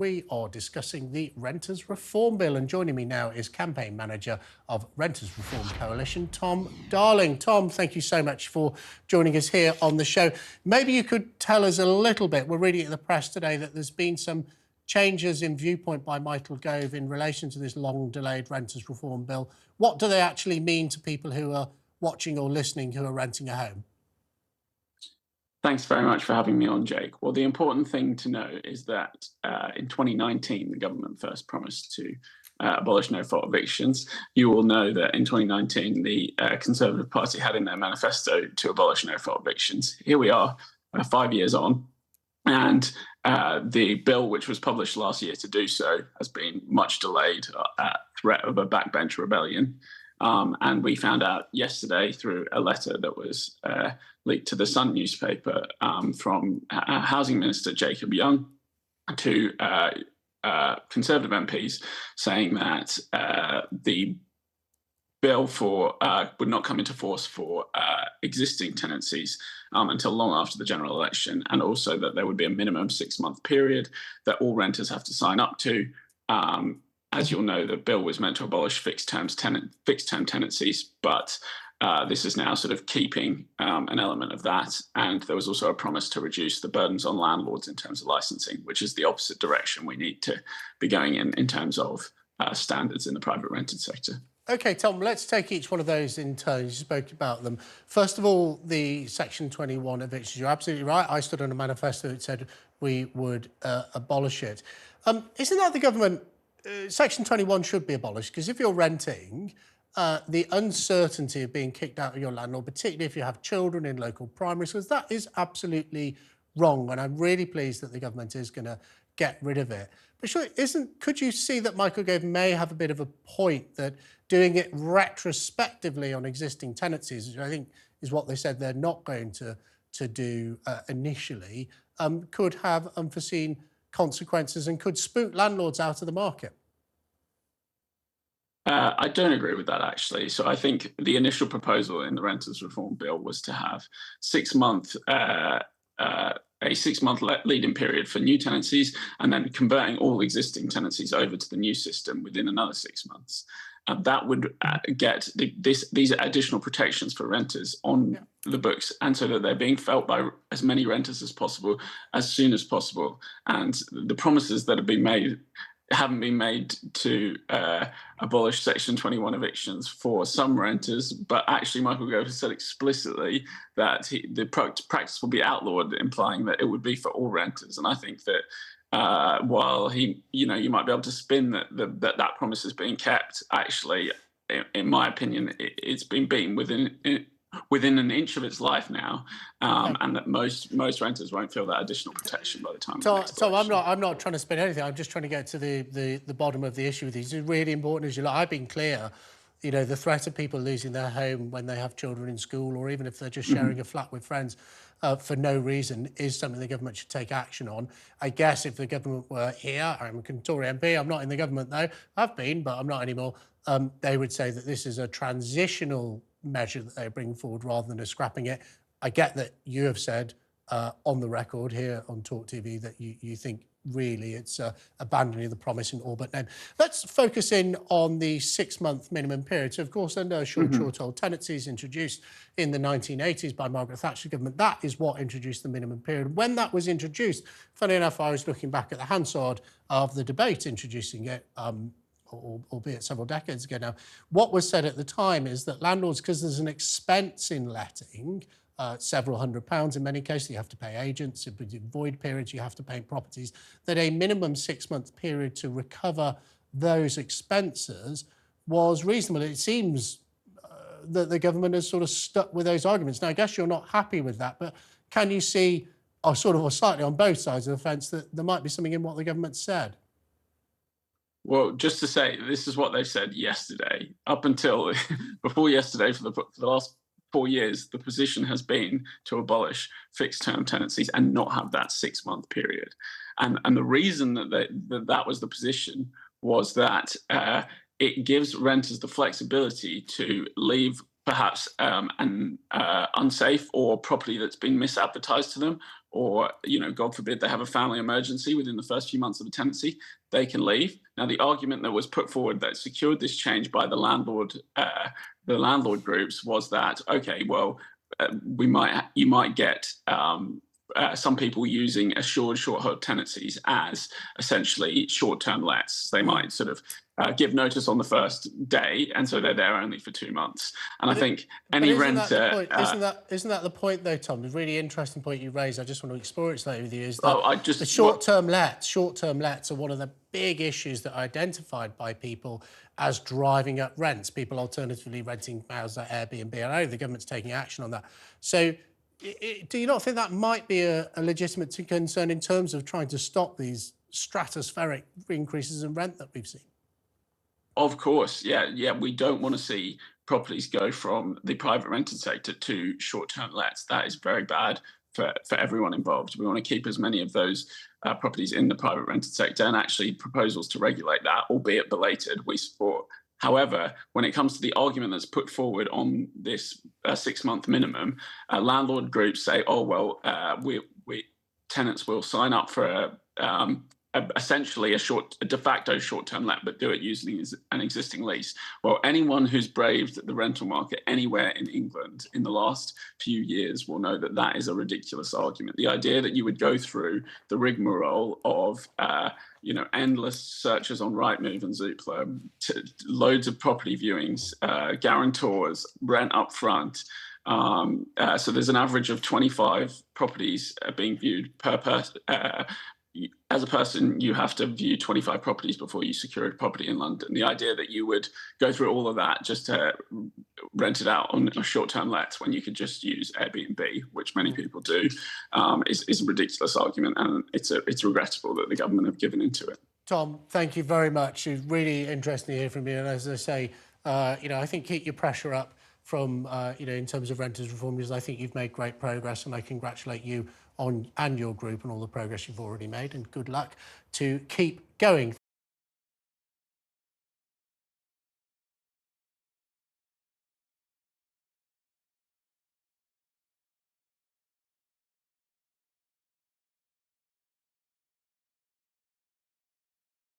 We are discussing the Renters Reform Bill, and joining me now is Campaign Manager of Renters Reform Coalition, Tom Darling. Tom, thank you so much for joining us here on the show. Maybe you could tell us a little bit. We're reading in the press today that there's been some changes in viewpoint by Michael Gove in relation to this long-delayed Renters Reform Bill. What do they actually mean to people who are watching or listening who are renting a home? Thanks very much for having me on, Jake. Well, the important thing to know is that in 2019, the government first promised to abolish no-fault evictions. You all know that in 2019, the Conservative Party had in their manifesto to abolish no-fault evictions. Here we are, 5 years on, and the bill, which was published last year to do so, has been much delayed at threat of a backbench rebellion. And we found out yesterday through a letter that was leaked to the Sun newspaper from Housing Minister Jacob Young to Conservative MPs saying that the bill would not come into force for existing tenancies until long after the general election, and also that there would be a minimum 6-month period that all renters have to sign up to. As you'll know, the bill was meant to abolish fixed-term tenancies, but this is now sort of keeping an element of that. And there was also a promise to reduce the burdens on landlords in terms of licensing, which is the opposite direction we need to be going in terms of standards in the private rented sector. OK, Tom, let's take each one of those in turn. You spoke about them. First of all, the Section 21 evictions. You're absolutely right. I stood on a manifesto that said we would abolish it. Isn't that the government? Section 21 should be abolished, because if you're renting, the uncertainty of being kicked out of your landlord, particularly if you have children in local primary schools, that is absolutely wrong. And I'm really pleased that the government is going to get rid of it. But sure, could you see that Michael Gove may have a bit of a point that doing it retrospectively on existing tenancies, which I think is what they said they're not going to do initially, could have unforeseen consequences and could spook landlords out of the market? I don't agree with that, actually. So I think the initial proposal in the Renters Reform Bill was to have a 6-month lead-in period for new tenancies, and then converting all existing tenancies over to the new system within another 6 months. That would get these additional protections for renters on the books, and so that they're being felt by as many renters as possible, as soon as possible. And the promises that have been made haven't been made to abolish Section 21 evictions for some renters, but actually Michael Gove has said explicitly that the practice will be outlawed, implying that it would be for all renters. And I think that while you might be able to spin that promise is being kept, actually, in my opinion, it's been beaten within an inch of its life now, and that most renters won't feel that additional protection by the time. Tom, I'm not trying to spin anything. I'm just trying to get to the bottom of the issue with these. It's really important, as you like. I've been clear. You know, the threat of people losing their home when they have children in school, or even if they're just sharing a flat with friends for no reason, is something the government should take action on. I guess if the government were here, I'm a Tory MP, I'm not in the government though, I've been, but I'm not anymore, they would say that this is a transitional measure that they're bringing forward rather than scrapping it. I get that you have said on the record here on talkTV that you think really it's abandoning the promise in all but name. Let's focus in on the 6-month minimum period. So, of course, under short-hold tenancies introduced in the 1980s by Margaret Thatcher's government, that is what introduced the minimum period. When that was introduced, funny enough, I was looking back at the Hansard of the debate introducing it, albeit several decades ago now. What was said at the time is that landlords, because there's an expense in letting, several £100 in many cases, you have to pay agents, void periods, you have to pay properties, that a minimum 6-month period to recover those expenses was reasonable. It seems that the government has sort of stuck with those arguments. Now, I guess you're not happy with that, but can you see, or slightly on both sides of the fence, that there might be something in what the government said? Well, just to say, this is what they said yesterday. Up until before yesterday, for the last 4 years, the position has been to abolish fixed-term tenancies and not have that 6-month period. And the reason that was the position was that it gives renters the flexibility to leave perhaps an unsafe or property that's been misadvertised to them or, God forbid, they have a family emergency within the first few months of a tenancy, they can leave. Now, the argument that was put forward that secured this change by the landlord groups was that, okay, well, you might get some people using assured short-hold tenancies as essentially short-term lets. They might sort of give notice on the first day, and so they're there only for 2 months. And I think any renter... Isn't that the point, though, Tom? The really interesting point you raised, I just want to explore it slightly with you, is that the short-term lets are one of the big issues that are identified by people as driving up rents, people alternatively renting houses at Airbnb. I know the government's taking action on that. So do you not think that might be a legitimate concern in terms of trying to stop these stratospheric increases in rent that we've seen? Of course, yeah. We don't want to see properties go from the private rented sector to short-term lets. That is very bad for everyone involved. We want to keep as many of those properties in the private rented sector, and actually proposals to regulate that, albeit belated, we support. However, when it comes to the argument that's put forward on this 6-month minimum, landlord groups say, oh, well, tenants will sign up for essentially a de facto short-term let, but do it using an existing lease. Well, anyone who's braved the rental market anywhere in England in the last few years will know that that is a ridiculous argument. The idea that you would go through the rigmarole of endless searches on Rightmove and Zoopla, loads of property viewings, guarantors, rent up front. So there's an average of 25 properties being viewed per person. As a person, you have to view 25 properties before you secure a property in London. The idea that you would go through all of that just to rent it out on a short-term let when you could just use Airbnb, which many people do, is a ridiculous argument, and it's regrettable that the government have given into it. Tom, thank you very much. It's really interesting to hear from you. And as I say, I think keep your pressure up from, in terms of renters reform, because I think you've made great progress, and I congratulate you and your group on all the progress you've already made, and good luck to keep going.